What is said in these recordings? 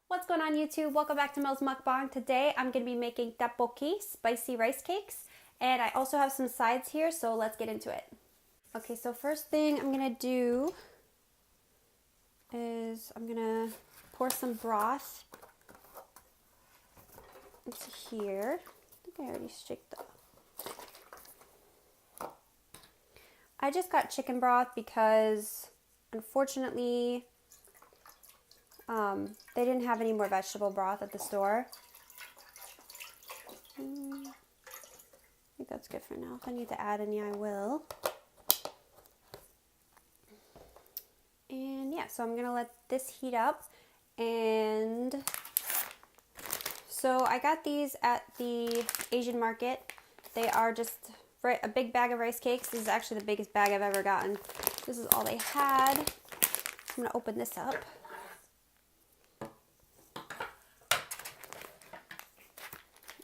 What's going on YouTube? Welcome back to Mel's Mukbang. Today I'm going to be making tteokbokki, spicy rice cakes, and I also have some sides here, so let's get into it. Okay, so first thing I'm going to do is I'm going to pour some broth into here. I think I already shaked that. I just got chicken broth because unfortunately they didn't have any more vegetable broth at the store. I think that's good for now. If I need to add any, I will. And yeah, so I'm gonna let this heat up. And so I got these at the Asian market. They are just a big bag of rice cakes. This is actually the biggest bag I've ever gotten. This is all they had. I'm gonna open this up.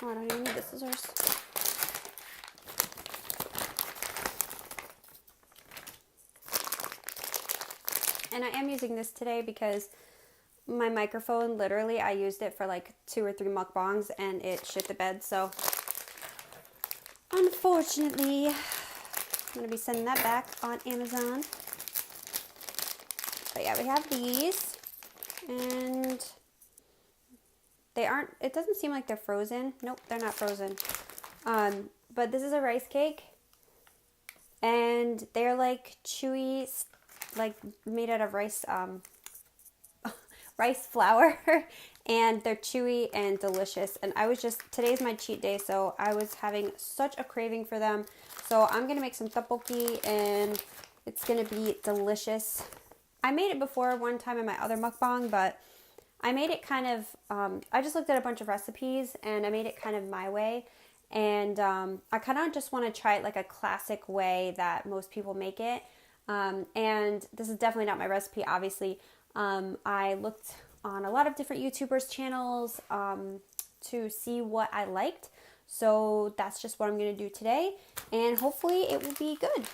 Oh, I don't even need the scissors. And I am using this today because my microphone, literally, I used it for like 2 or 3 mukbangs and it shit the bed. So, unfortunately, I'm going to be sending that back on Amazon. But yeah, we have these. And they aren't, it doesn't seem like they're frozen. Nope, they're not frozen. But this is a rice cake. And they're like chewy, like made out of rice, rice flour. And they're chewy and delicious. And today's my cheat day, so I was having such a craving for them. So I'm going to make some tteokbokki and it's going to be delicious. I made it before one time in my other mukbang, but I made it kind of, I just looked at a bunch of recipes and I made it kind of my way. And I kind of just want to try it like a classic way that most people make it. And this is definitely not my recipe, obviously. I looked on a lot of different YouTubers' channels to see what I liked. So that's just what I'm going to do today. And hopefully it will be good.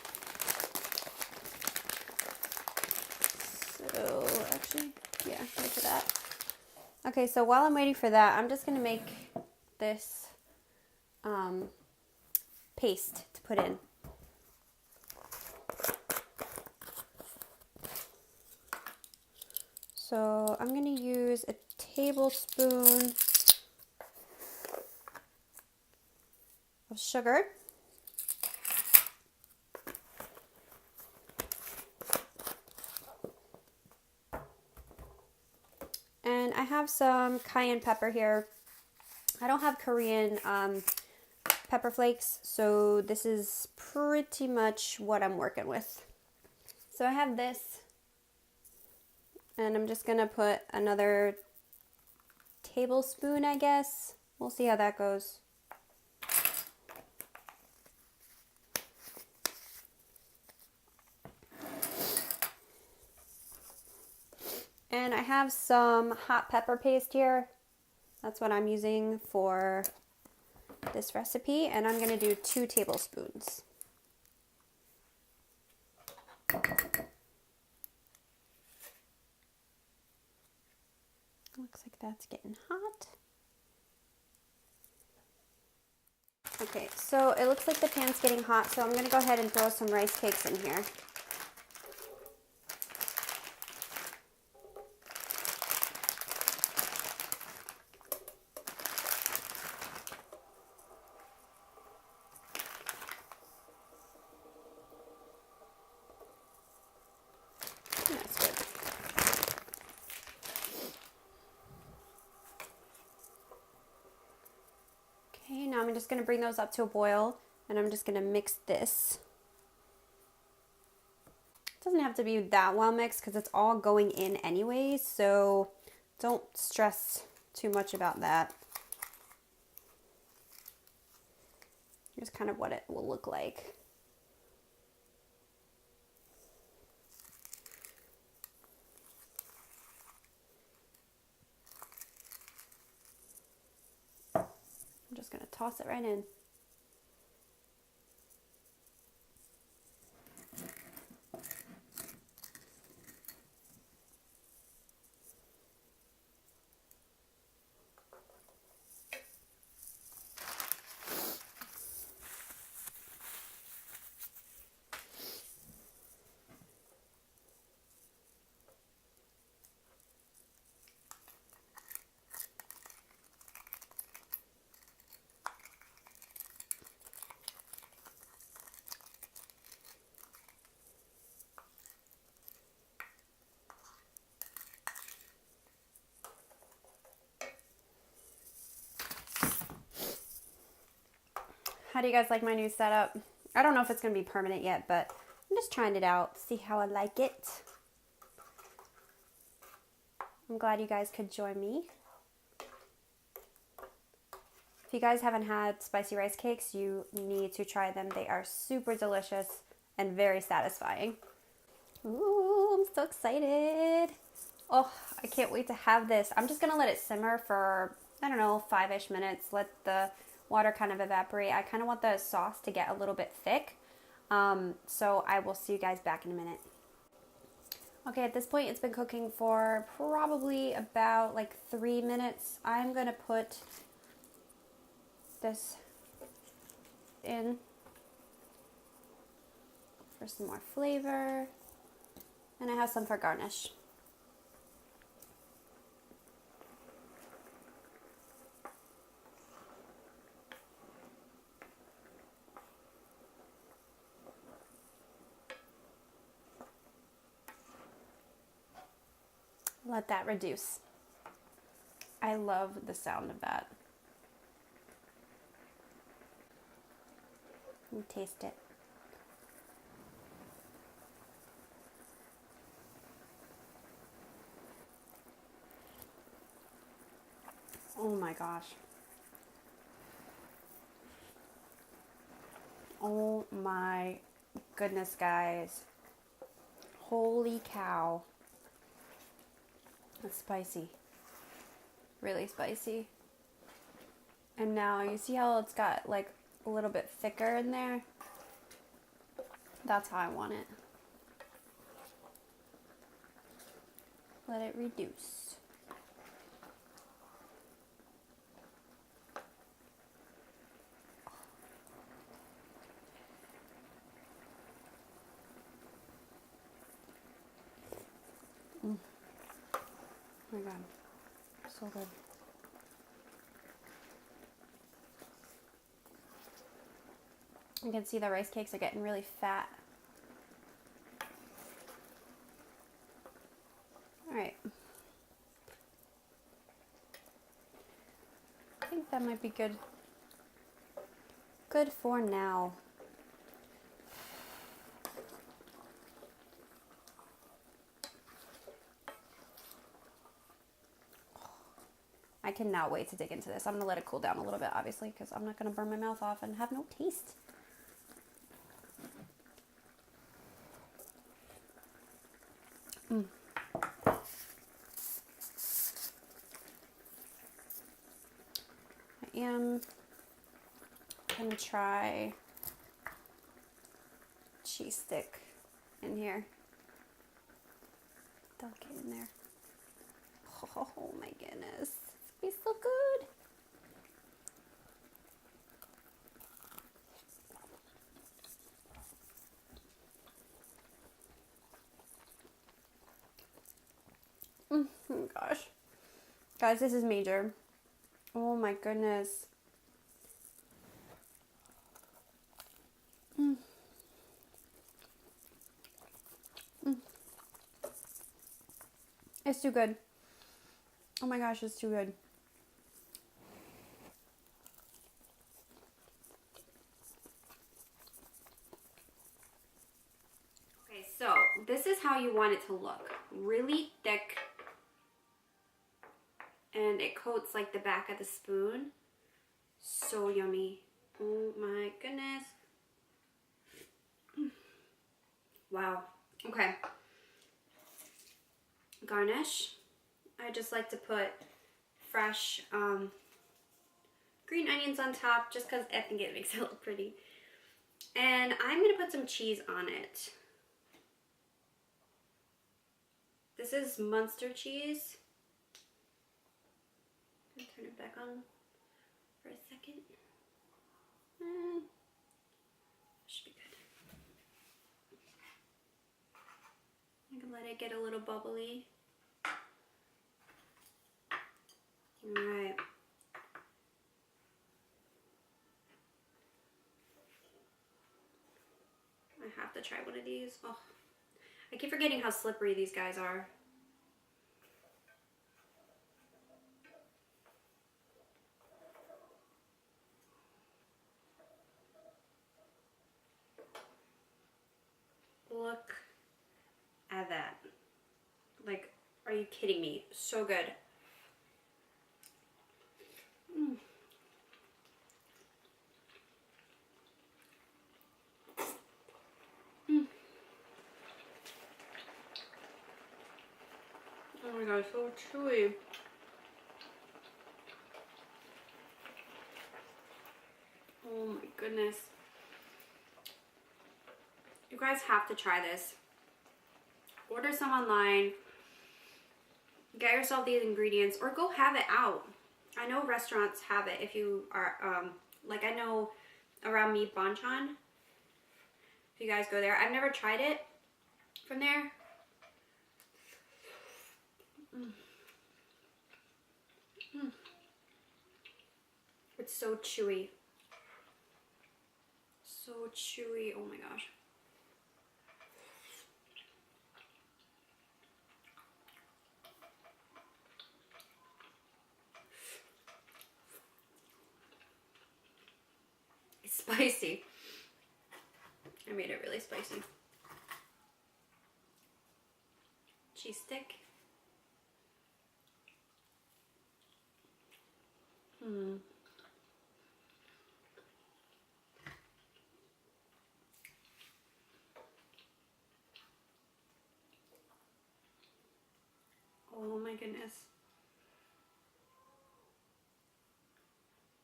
So actually, yeah, wait for that. Okay, so while I'm waiting for that, I'm just going to make this paste to put in. So I'm going to use a tablespoon of sugar. And I have some cayenne pepper here. I don't have Korean pepper flakes, so this is pretty much what I'm working with. So I have this, and I'm just gonna put another tablespoon, I guess. We'll see how that goes. And I have some hot pepper paste here. That's what I'm using for this recipe. And I'm going to do 2 tablespoons. Looks like that's getting hot. Okay, so it looks like the pan's getting hot. So I'm going to go ahead and throw some rice cakes in here. That's good. Okay, now I'm just going to bring those up to a boil, and I'm just going to mix this. It doesn't have to be that well mixed because it's all going in anyways, so don't stress too much about that. Here's kind of what it will look like. I'm just going to toss it right in. How do you guys like my new setup? I don't know if it's going to be permanent yet, but I'm just trying it out, see how I like it. I'm glad you guys could join me. If you guys haven't had spicy rice cakes, you need to try them. They are super delicious and very satisfying. Ooh, I'm so excited. Oh, I can't wait to have this. I'm just going to let it simmer for, I don't know, 5-ish minutes. Let the water kind of evaporate. I kind of want the sauce to get a little bit thick. So I will see you guys back in a minute. Okay, at this point it's been cooking for probably about like 3 minutes. I'm going to put this in for some more flavor. And I have some for garnish. Let that reduce. I love the sound of that. And taste it. Oh my gosh. Oh my goodness, guys. Holy cow. That's spicy. Really spicy. And now you see how it's got like a little bit thicker in there? That's how I want it. Let it reduce. Oh my god, so good. You can see the rice cakes are getting really fat. Alright. I think that might be good. Good for now. I cannot wait to dig into this. I'm going to let it cool down a little bit, obviously, because I'm not going to burn my mouth off and have no taste. I am going to try cheese stick in here. Delicate in there. Oh my goodness. It's so good. Oh my gosh. Guys, this is major. Oh my goodness. It's too good. Oh my gosh, it's too good. Okay, so this is how you want it to look. Really thick. And it coats like the back of the spoon. So yummy. Oh my goodness. Wow. Okay. Garnish. I just like to put fresh green onions on top just because I think it makes it look pretty. And I'm going to put some cheese on it. This is Munster cheese. I'm going to turn it back on for a second. Should be good. I can let it get a little bubbly. Alright. I have to try one of these. Oh, I keep forgetting how slippery these guys are. Look at that. Like, are you kidding me? So good. Mm. Mm. Oh my god, so chewy. Oh my goodness. You guys have to try this. Order some online. Get yourself these ingredients or go have it out. I know restaurants have it if you are, like I know around me, Banchan. If you guys go there. I've never tried it from there. Mm. Mm. It's so chewy. So chewy. Oh my gosh. It's spicy. I made it really spicy. Cheese stick. Hmm. Oh my goodness.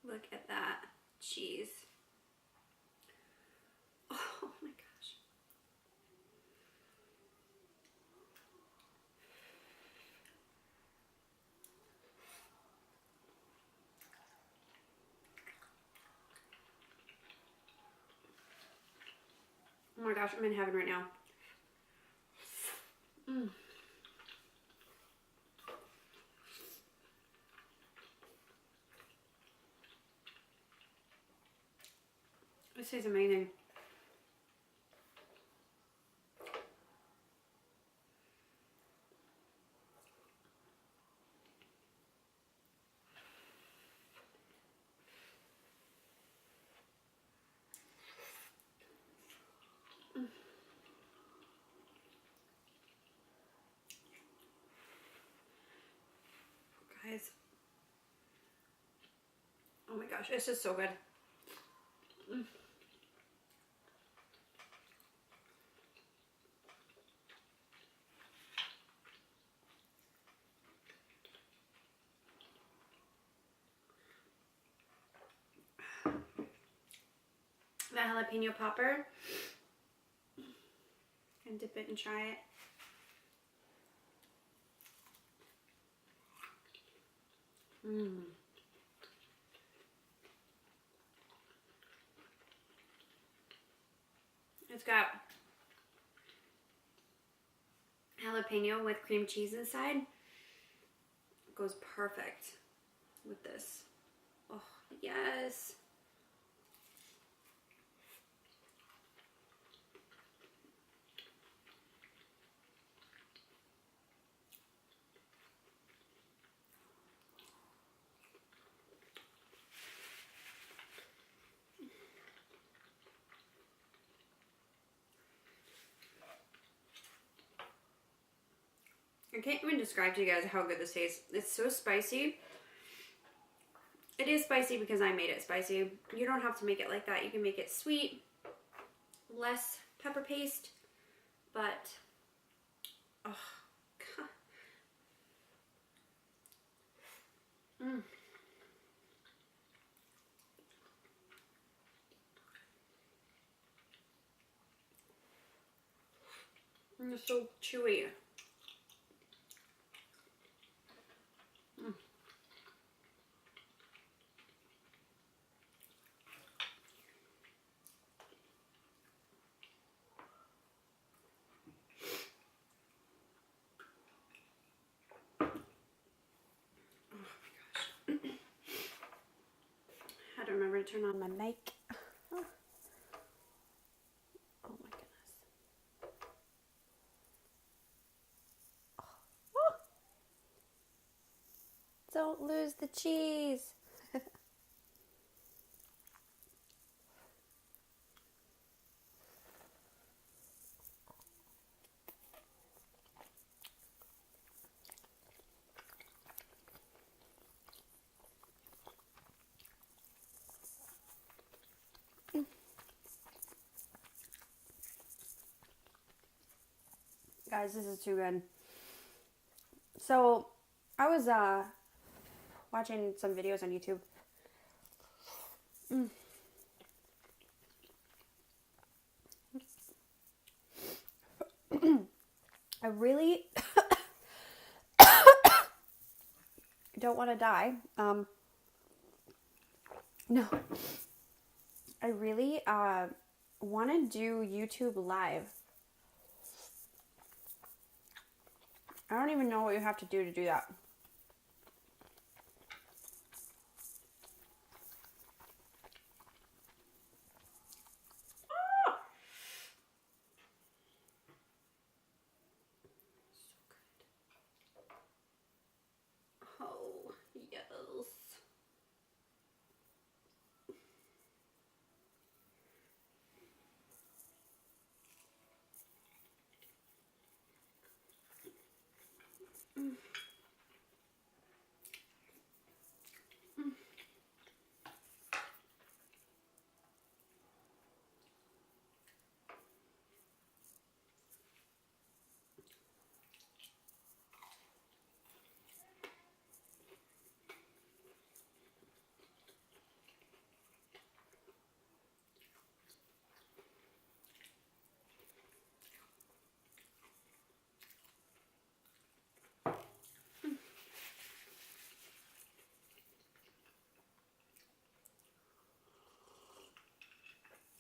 Look at that cheese. Oh my gosh. Oh my gosh, I'm in heaven right now. Mm. This is amazing. Guys. Oh my gosh, it's just so good. Mm. The jalapeno popper. And dip it and try it. Mmm. It's got jalapeno with cream cheese inside. It goes perfect with this. Oh, yes. I can't even describe to you guys how good this tastes. It's so spicy. It is spicy because I made it spicy. You don't have to make it like that. You can make it sweet, less pepper paste, but oh god. Mm. It's so chewy. Mm. I don't remember to turn on my mic. Oh my goodness. Oh. Don't lose the cheese. Guys, this is too good. So, I was watching some videos on YouTube. I really don't want to die. No. I really want to do YouTube Live. I don't even know what you have to do that. Oh, yes.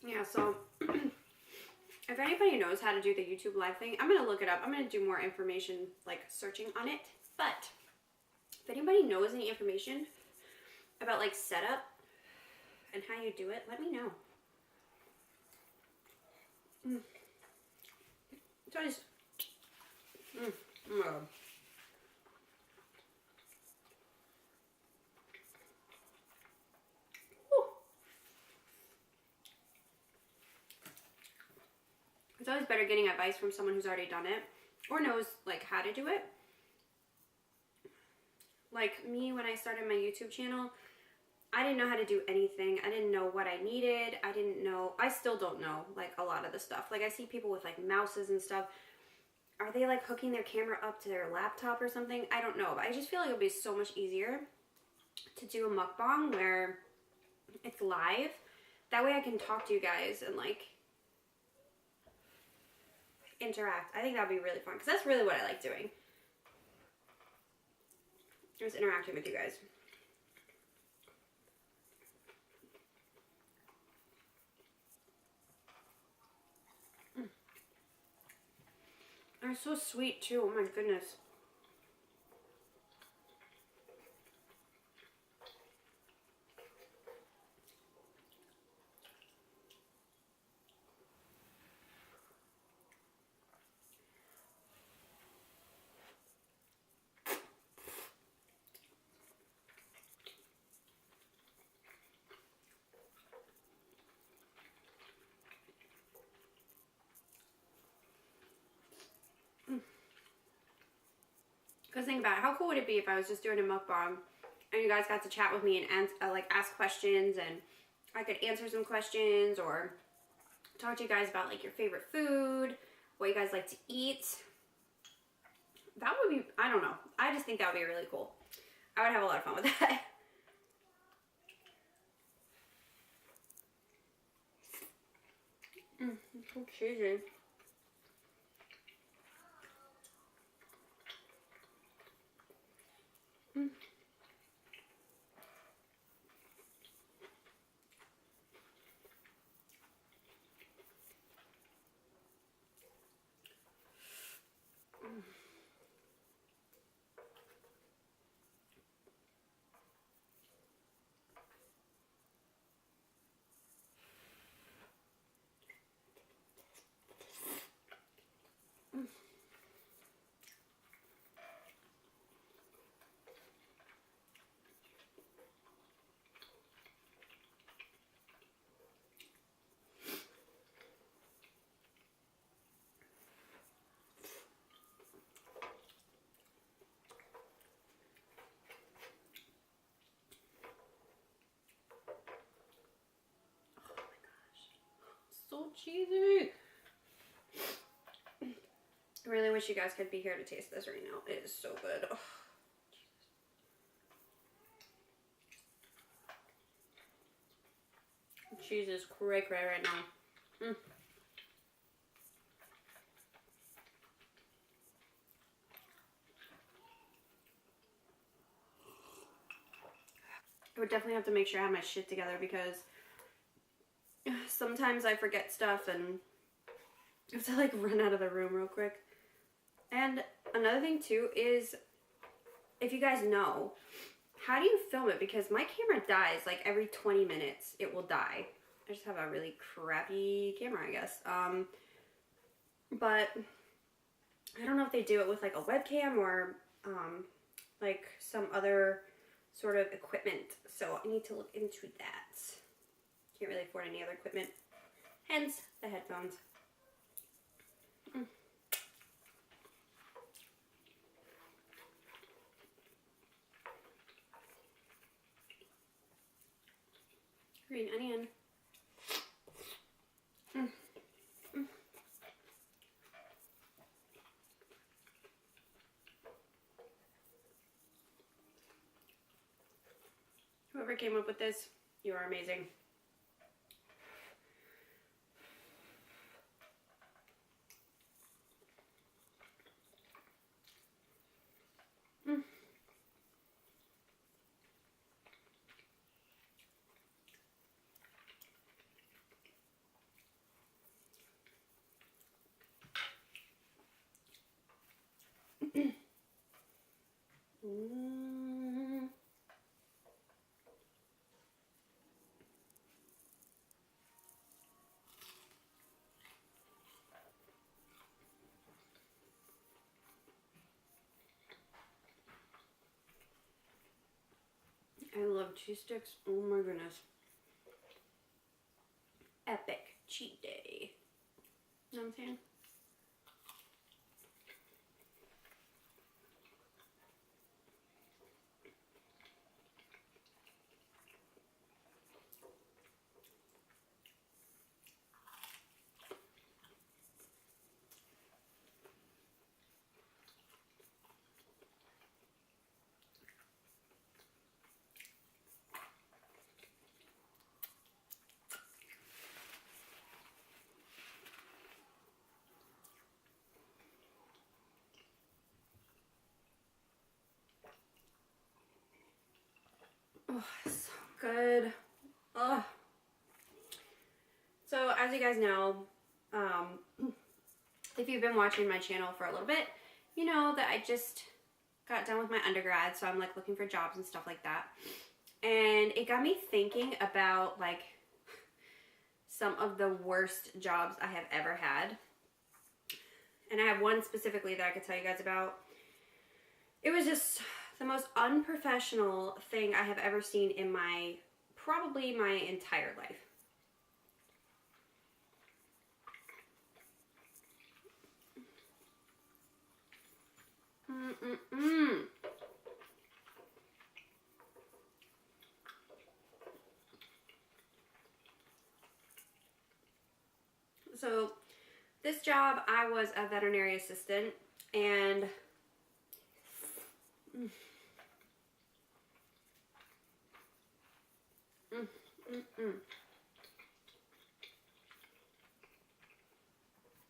Yeah, so if anybody knows how to do the YouTube Live thing, I'm going to look it up. I'm going to do more information, like searching on it. But if anybody knows any information about like setup and how you do it, let me know. So I just, oh my God. It's always better getting advice from someone who's already done it or knows like how to do it. Like me, when I started my YouTube channel, I didn't know how to do anything. I didn't know what I needed. I still don't know like a lot of the stuff. Like I see people with like mouses and stuff. Are they like hooking their camera up to their laptop or something? I don't know, but I just feel like it would be so much easier to do a mukbang where it's live. That way I can talk to you guys and like interact. I think that'd be really fun because that's really what I like doing. Just interacting with you guys. They're so sweet too. Oh my goodness. Because think about it, how cool would it be if I was just doing a mukbang and you guys got to chat with me and like ask questions and I could answer some questions or talk to you guys about like your favorite food, what you guys like to eat. That would be, I don't know. I just think that would be really cool. I would have a lot of fun with that. It's so cheesy. So cheesy. I really wish you guys could be here to taste this right now. It is so good. Oh, cheese is cray cray right now. I would definitely have to make sure I have my shit together because sometimes I forget stuff and I have to like run out of the room real quick. And another thing too is, if you guys know, how do you film it? Because my camera dies like every 20 minutes. It will die. I just have a really crappy camera, I guess. But I don't know if they do it with like a webcam or like some other sort of equipment. So I need to look into that. Can't really afford any other equipment. Hence the headphones. Green onion. Whoever came up with this, you are amazing. I love cheese sticks. Oh my goodness. Epic cheat day. You know what I'm saying? Oh, so good. Oh. So as you guys know, if you've been watching my channel for a little bit, you know that I just got done with my undergrad, so I'm like looking for jobs and stuff like that. And it got me thinking about like some of the worst jobs I have ever had. And I have one specifically that I could tell you guys about. It was just the most unprofessional thing I have ever seen in probably my entire life. So this job, I was a veterinary assistant, and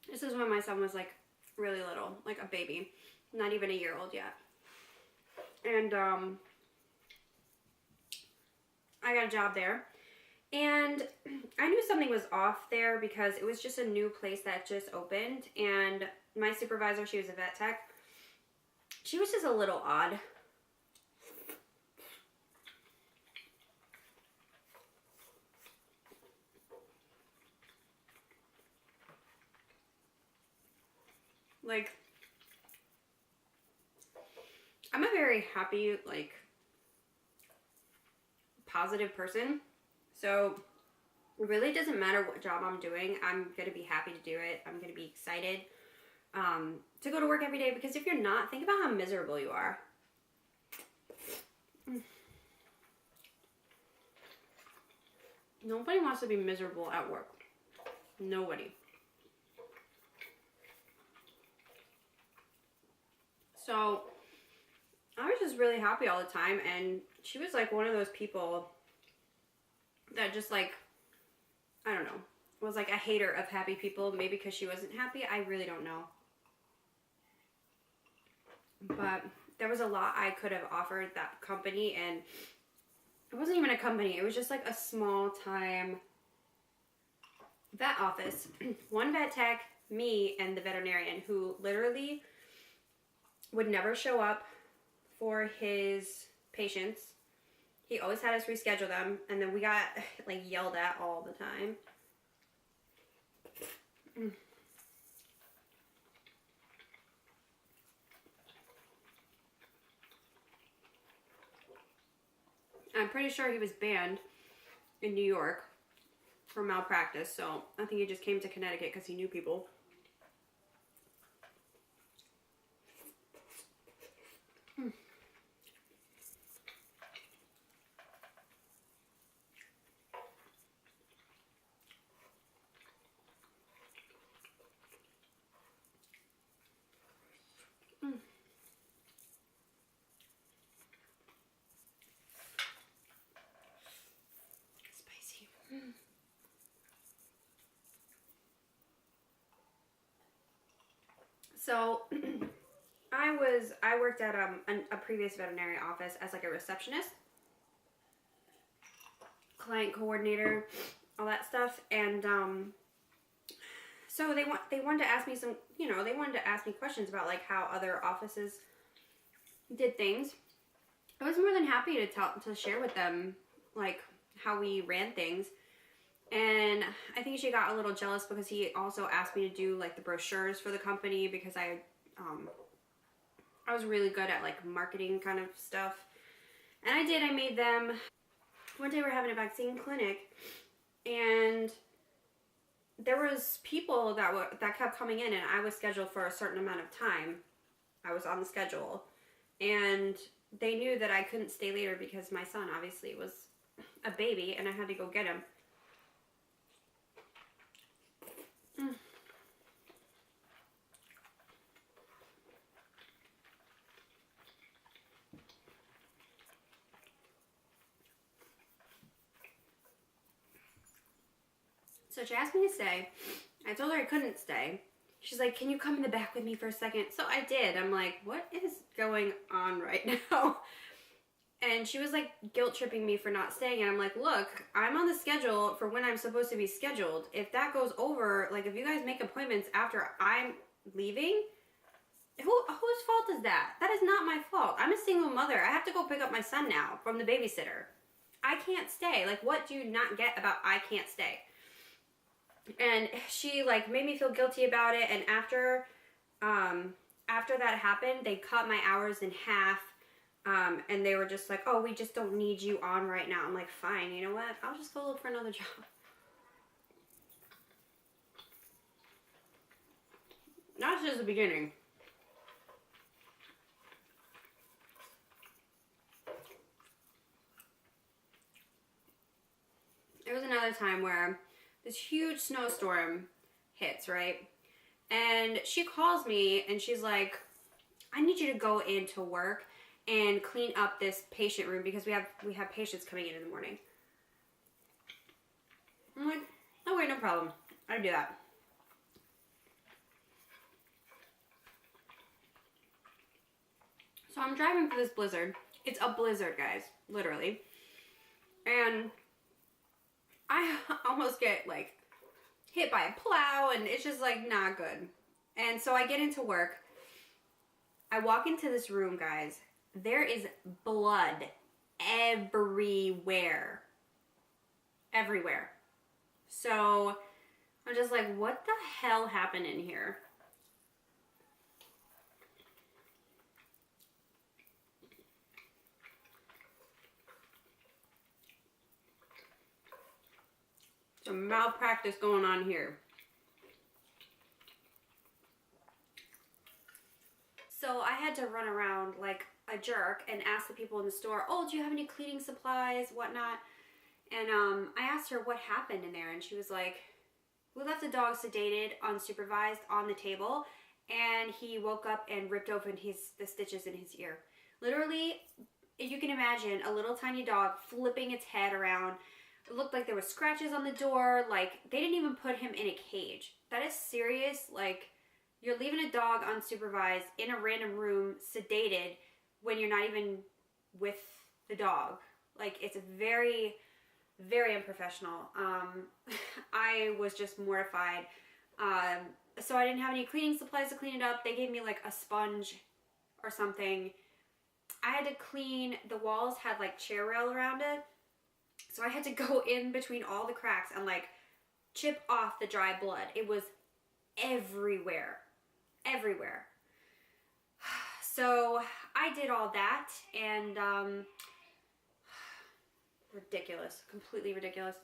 this is when my son was like really little, like a baby, not even a year old yet. And I got a job there, and I knew something was off there because it was just a new place that just opened, and my supervisor, she was a vet tech, she was just a little odd. Like, I'm a very happy, like, positive person. So it really doesn't matter what job I'm doing. I'm going to be happy to do it. I'm going to be excited to go to work every day, because if you're not, think about how miserable you are. Nobody wants to be miserable at work. Nobody. So I was just really happy all the time, and she was like one of those people that just like, I don't know, was like a hater of happy people, maybe because she wasn't happy. I really don't know. But there was a lot I could have offered that company, and it wasn't even a company. It was just like a small time vet office. One vet tech, me, and the veterinarian, who literally would never show up for his patients. He always had us reschedule them, and then we got like yelled at all the time. I'm pretty sure he was banned in New York for malpractice, so I think he just came to Connecticut because he knew people. Spicy. So I worked at a previous veterinary office as like a receptionist, client coordinator, all that stuff, and so they wanted to ask me some, you know, they wanted to ask me questions about like how other offices did things. I was more than happy to share with them like how we ran things. And I think she got a little jealous because he also asked me to do like the brochures for the company, because I was really good at like marketing kind of stuff. And I did, I made them. One day we were having a vaccine clinic, and there was people that kept coming in, and I was scheduled for a certain amount of time. I was on the schedule, and they knew that I couldn't stay later because my son obviously was a baby and I had to go get him. So she asked me to stay. I told her I couldn't stay. She's like, can you come in the back with me for a second? So I did. I'm like, what is going on right now? And she was like guilt tripping me for not staying. And I'm like, look, I'm on the schedule for when I'm supposed to be scheduled. If that goes over, like if you guys make appointments after I'm leaving, whose fault is that? That is not my fault. I'm a single mother. I have to go pick up my son now from the babysitter. I can't stay. Like, what do you not get about I can't stay? And she like made me feel guilty about it. And after that happened, they cut my hours in half. And they were just like, oh, we just don't need you on right now. I'm like, fine, you know what? I'll just go look for another job. That's just the beginning. There was another time where this huge snowstorm hits, right? And she calls me and she's like, I need you to go into work and clean up this patient room because we have patients coming in the morning. I'm like, oh wait, no problem. I do that. So I'm driving for this blizzard. It's a blizzard, guys, literally. And I almost get like hit by a plow, and it's just like not good. And so I get into work. I walk into this room, guys. There is blood everywhere. Everywhere. So I'm just like, what the hell happened in here? Some malpractice going on here. So I had to run around like a jerk and ask the people in the store, oh, do you have any cleaning supplies, whatnot? And I asked her what happened in there, and she was like, we left the dog sedated, unsupervised, on the table, and he woke up and ripped open the stitches in his ear. Literally, if you can imagine a little tiny dog flipping its head around. It looked like there were scratches on the door. Like, they didn't even put him in a cage. That is serious. Like, you're leaving a dog unsupervised in a random room, sedated, when you're not even with the dog. Like, it's very, very unprofessional. I was just mortified. So I didn't have any cleaning supplies to clean it up. They gave me like a sponge or something. I had to clean, the walls had like chair rail around it. So I had to go in between all the cracks and like chip off the dry blood. It was everywhere, everywhere. So I did all that, and ridiculous, completely ridiculous.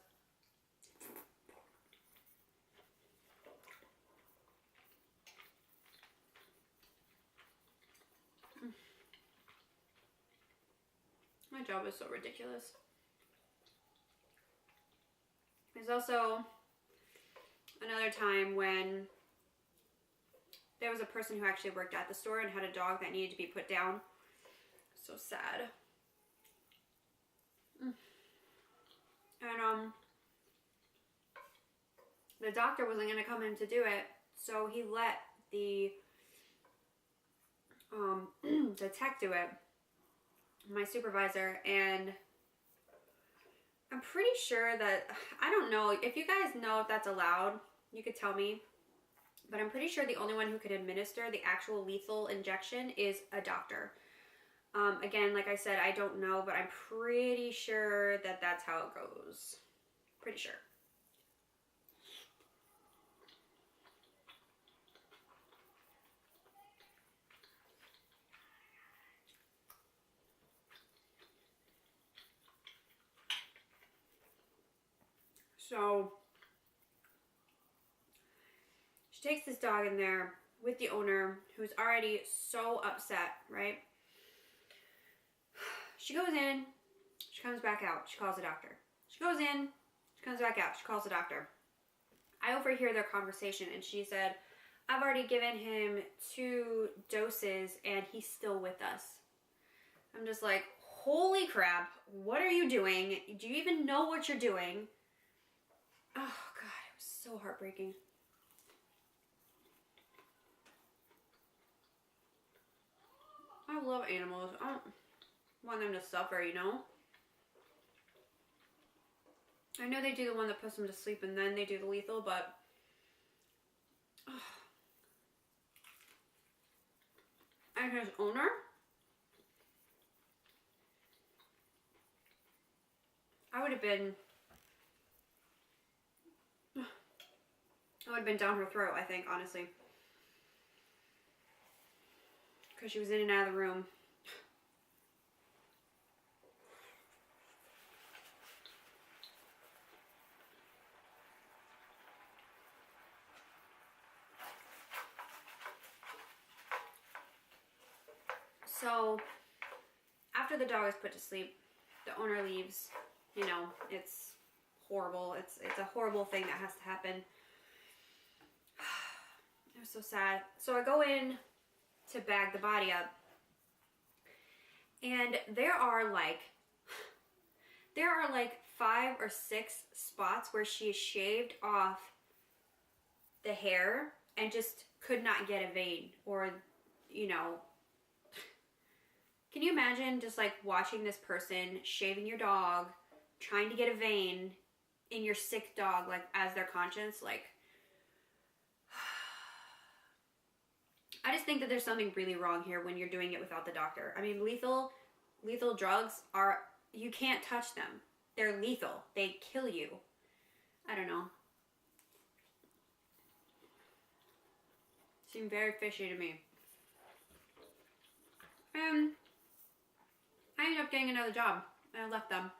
My job is so ridiculous. There's also another time when there was a person who actually worked at the store and had a dog that needed to be put down. So sad. And the doctor wasn't going to come in to do it, so he let the tech do it, my supervisor. And I'm pretty sure that, I don't know, if you guys know if that's allowed, you could tell me. But I'm pretty sure the only one who could administer the actual lethal injection is a doctor. Again, like I said, I don't know, but I'm pretty sure that that's how it goes. Pretty sure. So she takes this dog in there with the owner, who's already so upset, right? She goes in, she comes back out, she calls the doctor. She goes in, she comes back out, she calls the doctor. I overhear their conversation, and she said, I've already given him 2 doses and he's still with us. I'm just like, holy crap, what are you doing? Do you even know what you're doing? Oh God, it was so heartbreaking. I love animals. I don't want them to suffer, you know? I know they do the one that puts them to sleep and then they do the lethal, but and his owner, I would have been down her throat, I think, honestly. Because she was in and out of the room. So, after the dog is put to sleep, the owner leaves. You know, it's horrible. It's a horrible thing that has to happen. It was so sad. So I go in to bag the body up, and there are like 5 or 6 spots where she shaved off the hair and just could not get a vein, or, you know, can you imagine just like watching this person shaving your dog, trying to get a vein in your sick dog, like as their conscience? Like, I just think that there's something really wrong here when you're doing it without the doctor. I mean, lethal drugs are, you can't touch them. They're lethal. They kill you. I don't know. Seemed very fishy to me. And I ended up getting another job, and I left them.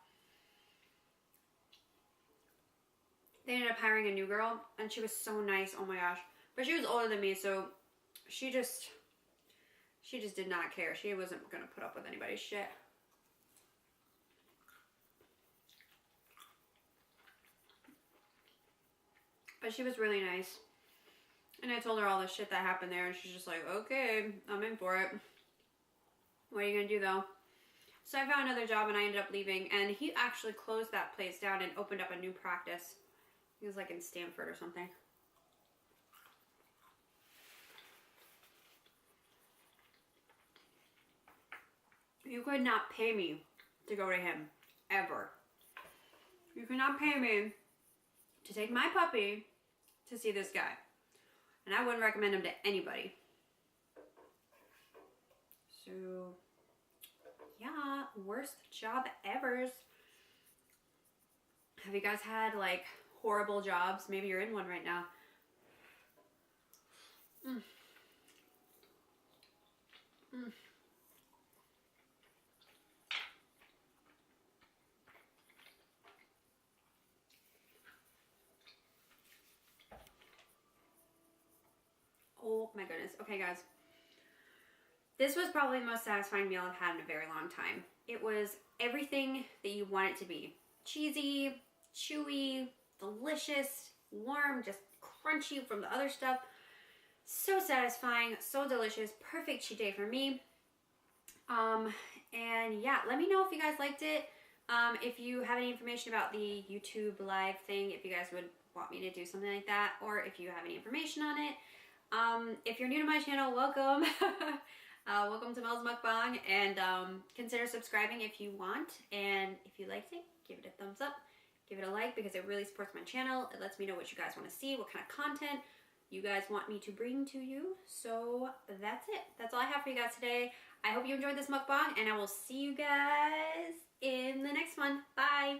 They ended up hiring a new girl, and she was so nice. Oh my gosh. But she was older than me, so she just did not care. She wasn't gonna put up with anybody's shit. But she was really nice. And I told her all the shit that happened there, and she's just like, okay, I'm in for it. What are you gonna do though? So I found another job and I ended up leaving, and he actually closed that place down and opened up a new practice. He was like in Stanford or something. You could not pay me to go to him, ever. You could not pay me to take my puppy to see this guy. And I wouldn't recommend him to anybody. So, yeah, worst job ever. Have you guys had like horrible jobs? Maybe you're in one right now. Oh my goodness. Okay, guys. This was probably the most satisfying meal I've had in a very long time. It was everything that you want it to be. Cheesy, chewy, delicious, warm, just crunchy from the other stuff. So satisfying, so delicious, perfect cheat day for me. And yeah, let me know if you guys liked it. If you have any information about the YouTube live thing, if you guys would want me to do something like that, or if you have any information on it. If you're new to my channel, welcome. Welcome to Mel's Mukbang, and consider subscribing if you want. And if you liked it, give it a thumbs up, give it a like, because it really supports my channel. It lets me know what you guys want to see, what kind of content you guys want me to bring to you. So that's it. That's all I have for you guys today. I hope you enjoyed this mukbang, and I will see you guys in the next one. Bye.